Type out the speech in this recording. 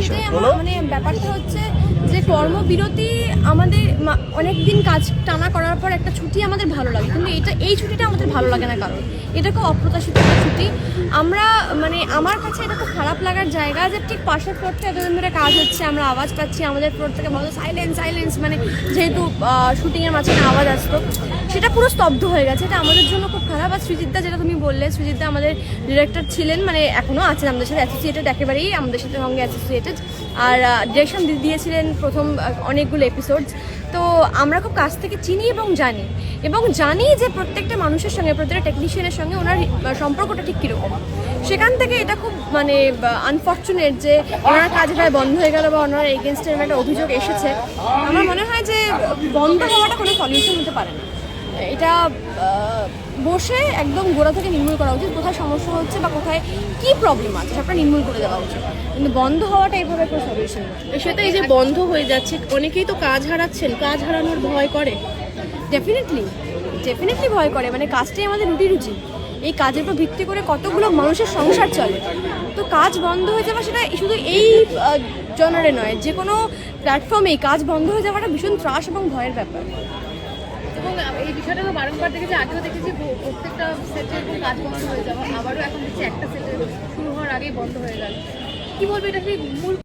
সেটাই আমার মানে ব্যাপারটা হচ্ছে যে কর্মবিরতি আমাদের অনেক দিন কাজ টানা করার পর একটা ছুটি আমাদের ভালো লাগে, কিন্তু এই ছুটিটা আমাদের ভালো লাগে না, কারণ এটা খুব অপ্রত্যাশিত একটা ছুটি। আমরা মানে আমার কাছে এটা খুব খারাপ লাগার জায়গা যে ঠিক পাশের ফ্লোর থেকে এতদিন ধরে কাজ হচ্ছে, আমরা আওয়াজ পাচ্ছি, আমাদের ফ্লোর থেকে বলো সাইলেন্স, মানে যেহেতু শুটিংয়ের মাঝখানে আওয়াজ আসতো, সেটা পুরো স্তব্ধ হয়ে গেছে। এটা আমাদের জন্য খুব খারাপ। আর সৃজিতদা, যেটা তুমি বললে, সৃজিতদা আমাদের ডিরেক্টর ছিলেন, মানে এখনও আছেন আমাদের সাথে অ্যাসোসিয়েটেড, একেবারেই আমাদের সাথে সঙ্গে অ্যাসোসিয়েটেড, আর ডিরেকশন দিয়েছিলেন প্রথম অনেকগুলো এপিসোডস। তো আমরা খুব কাছ থেকে চিনি এবং জানি যে প্রত্যেকটা মানুষের সঙ্গে, প্রত্যেকটা টেকনিশিয়ানের সঙ্গে ওনার সম্পর্কটা ঠিক কীরকম। সেখান থেকে এটা খুব মানে আনফর্চুনেট যে ওনার কাজটা বন্ধ হয়ে গেল বা ওনার এগেনস্টে একটা অভিযোগ এসেছে। আমার মনে হয় যে বন্ধ হওয়াটা কোনো সলিউশন হতে পারে না। এটা বসে একদম গোড়া থেকে নির্মূল করা উচিত, কোথায় সমস্যা হচ্ছে বা কোথায় কী প্রবলেম আছে সেটা নির্মূল করে দেওয়া উচিত, কিন্তু বন্ধ হওয়াটা এইভাবে কোনো সলিউশন না। সেটা এই যে বন্ধ হয়ে যাচ্ছে, অনেকেই তো কাজ হারাচ্ছেন, কাজ হারানোর ভয় করে। ডেফিনেটলি ভয় করে, মানে কাজটাই আমাদের রুটি। এই কাজের উপর ভিত্তি করে কতগুলো মানুষের সংসার চলে, তো কাজ বন্ধ হয়ে যাওয়া সেটা শুধু এই জনারে নয়, যে কোনো প্ল্যাটফর্মেই কাজ বন্ধ হয়ে যাওয়াটা ভীষণ ত্রাস এবং ভয়ের ব্যাপার। এবং এই বিষয়টা তো বারংবার দেখেছি, আগেও দেখেছি প্রত্যেকটা সেটে এরকম কাজ বন্ধ হয়ে যাওয়া, আবারও এখন দেখছি একটা সেটে শুরু হওয়ার আগেই বন্ধ হয়ে গেল। কি বলবো, এটা কি মূল